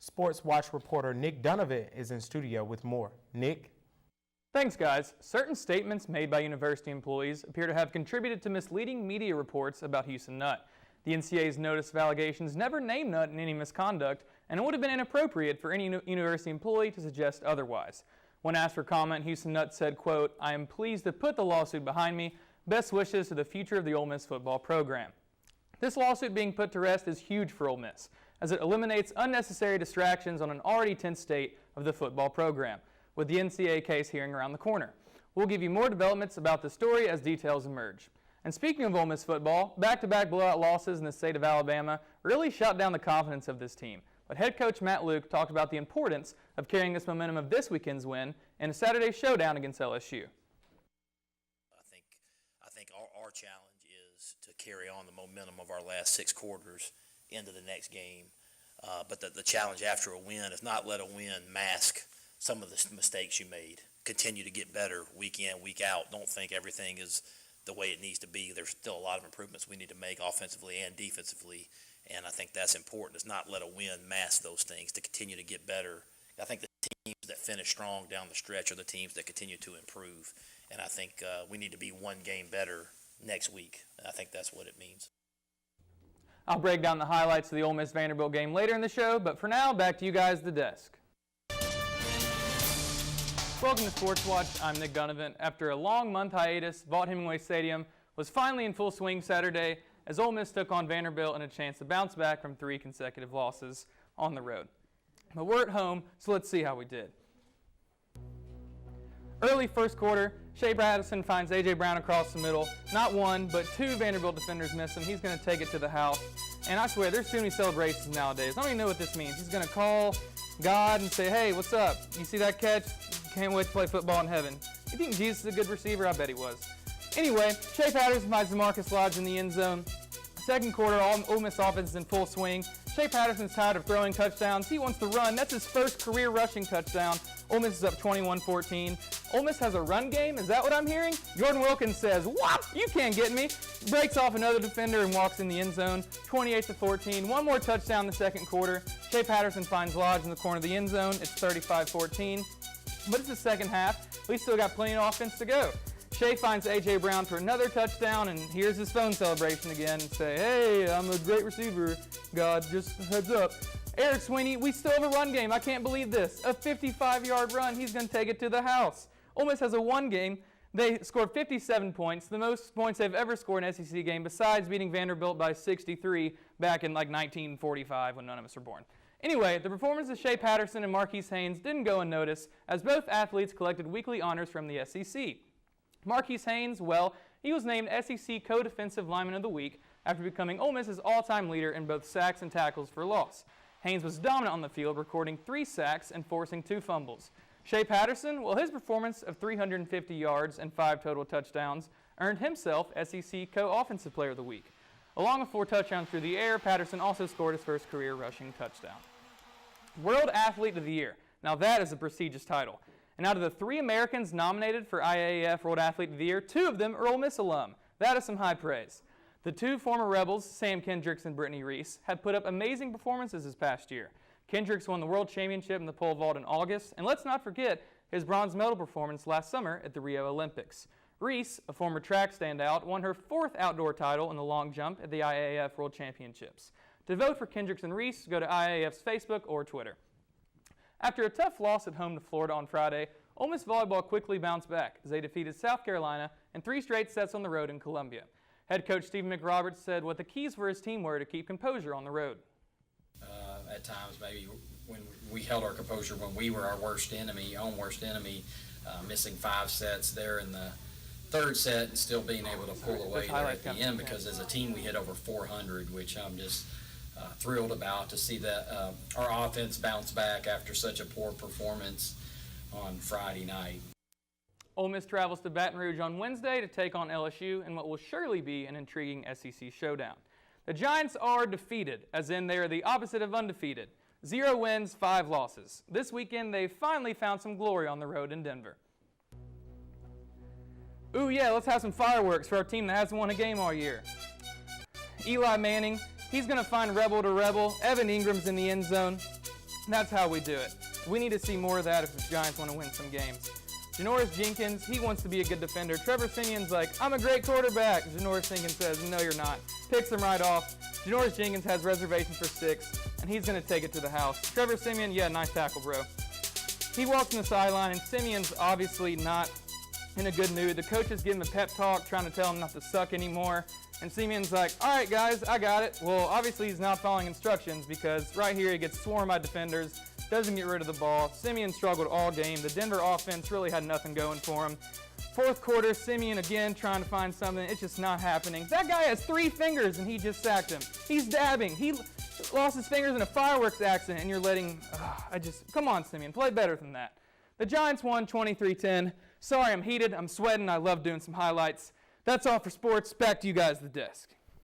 Sports Watch reporter Nick Donovan is in studio with more. Nick? Thanks, guys. Certain statements made by university employees appear to have contributed to misleading media reports about Houston Nutt. The NCAA's notice of allegations never named Nutt in any misconduct, and it would have been inappropriate for any university employee to suggest otherwise. When asked for comment, Houston Nutt said, quote, "I am pleased to put the lawsuit behind me. Best wishes to the future of the Ole Miss football program." This lawsuit being put to rest is huge for Ole Miss, as it eliminates unnecessary distractions on an already tense state of the football program, with the NCAA case hearing around the corner. We'll give you more developments about the story as details emerge. And speaking of Ole Miss football, back-to-back blowout losses in the state of Alabama really shot down the confidence of this team. But head coach Matt Luke talked about the importance of carrying this momentum of this weekend's win in a Saturday showdown against LSU. I think our challenge is to carry on the momentum of our last 6 quarters into the next game. But the challenge after a win is not let a win mask some of the mistakes you made. Continue to get better week in, week out. Don't think everything is the way it needs to be. There's still a lot of improvements we need to make offensively and defensively, and I think that's important. Is not let a win mask those things, to continue to get better. I think the teams that finish strong down the stretch are the teams that continue to improve, and I think we need to be one game better next week. I think that's what it means. I'll break down the highlights of the Ole Miss Vanderbilt game later in the show, but for now, back to you guys, the desk. Welcome to Sports Watch. I'm Nick Donovan. After a long month hiatus, Vaught-Hemingway Stadium was finally in full swing Saturday as Ole Miss took on Vanderbilt in a chance to bounce back from 3 consecutive losses on the road. But we're at home, so let's see how we did. Early first quarter, Shea Patterson finds A.J. Brown across the middle. Not one, but 2 Vanderbilt defenders miss him. He's going to take it to the house. And I swear, there's too many celebrations nowadays. I don't even know what this means. He's going to call God and say, "Hey, what's up? You see that catch? Can't wait to play football in heaven." You think Jesus is a good receiver? I bet he was. Anyway, Shea Patterson finds DeMarcus Lodge in the end zone. Second quarter, Ole Miss offense is in full swing. Shea Patterson's tired of throwing touchdowns. He wants to run. That's his first career rushing touchdown. Ole Miss is up 21-14. Ole Miss has a run game. Is that what I'm hearing? Jordan Wilkins says, "Whop, you can't get me." Breaks off another defender and walks in the end zone. 28-14. One more touchdown in the second quarter. Shea Patterson finds Lodge in the corner of the end zone. It's 35-14. But it's the second half. We still got plenty of offense to go. Shea finds A.J. Brown for another touchdown, and here's his phone celebration again and say, "Hey, I'm a great receiver. God, just heads up." Eric Sweeney, we still have a run game. I can't believe this. A 55-yard run. He's going to take it to the house. Ole Miss has a one game. They scored 57 points, the most points they've ever scored in an SEC game, besides beating Vanderbilt by 63 back in like 1945 when none of us were born. Anyway, the performance of Shea Patterson and Marquise Haynes didn't go unnoticed, as both athletes collected weekly honors from the SEC. Marquise Haynes, well, he was named SEC Co-Defensive Lineman of the Week after becoming Ole Miss's all-time leader in both sacks and tackles for loss. Haynes was dominant on the field, recording 3 sacks and forcing 2 fumbles. Shea Patterson, well, his performance of 350 yards and 5 total touchdowns earned himself SEC Co-Offensive Player of the Week. Along with 4 touchdowns through the air, Patterson also scored his first career rushing touchdown. World Athlete of the Year. Now that is a prestigious title. And out of the 3 Americans nominated for IAAF World Athlete of the Year, 2 of them are Ole Miss alum. That is some high praise. The 2 former Rebels, Sam Kendricks and Brittany Reese, had put up amazing performances this past year. Kendricks won the World Championship in the pole vault in August, and let's not forget his bronze medal performance last summer at the Rio Olympics. Reese, a former track standout, won her 4th outdoor title in the long jump at the IAAF World Championships. To vote for Kendricks and Reese, go to IAAF's Facebook or Twitter. After a tough loss at home to Florida on Friday, Ole Miss volleyball quickly bounced back as they defeated South Carolina in 3 straight sets on the road in Columbia. Head coach Stephen McRoberts said what the keys for his team were to keep composure on the road. At times, maybe when we held our composure when we were our own worst enemy, missing 5 sets there in the 3rd set and still being able to pull away there at the end, because as a team we hit over 400, which I'm just thrilled about to see that our offense bounce back after such a poor performance on Friday night. Ole Miss travels to Baton Rouge on Wednesday to take on LSU in what will surely be an intriguing SEC showdown. The Giants are defeated, as in they are the opposite of undefeated. 0 wins, 5 losses. This weekend they finally found some glory on the road in Denver. Ooh yeah, let's have some fireworks for our team that hasn't won a game all year. Eli Manning, he's going to find rebel to rebel. Evan Ingram's in the end zone. That's how we do it. We need to see more of that if the Giants want to win some games. Janoris Jenkins, he wants to be a good defender. Trevor Simeon's like, I'm a great quarterback. Janoris Jenkins says, no, you're not. Picks him right off. Janoris Jenkins has reservations for 6, and he's going to take it to the house. Trevor Simeon, yeah, nice tackle, bro. He walks in the sideline, and Simeon's obviously not in a good mood. The coaches give him a pep talk, trying to tell him not to suck anymore. And Simeon's like, all right, guys, I got it. Well, obviously he's not following instructions because right here he gets swarmed by defenders, doesn't get rid of the ball. Simeon struggled all game. The Denver offense really had nothing going for him. Fourth quarter, Simeon again trying to find something. It's just not happening. That guy has 3 fingers, and he just sacked him. He's dabbing. He lost his fingers in a fireworks accident, and you're letting come on, Simeon, play better than that. The Giants won 23-10. Sorry, I'm heated. I'm sweating. I love doing some highlights. That's all for sports. Back to you guys, the desk.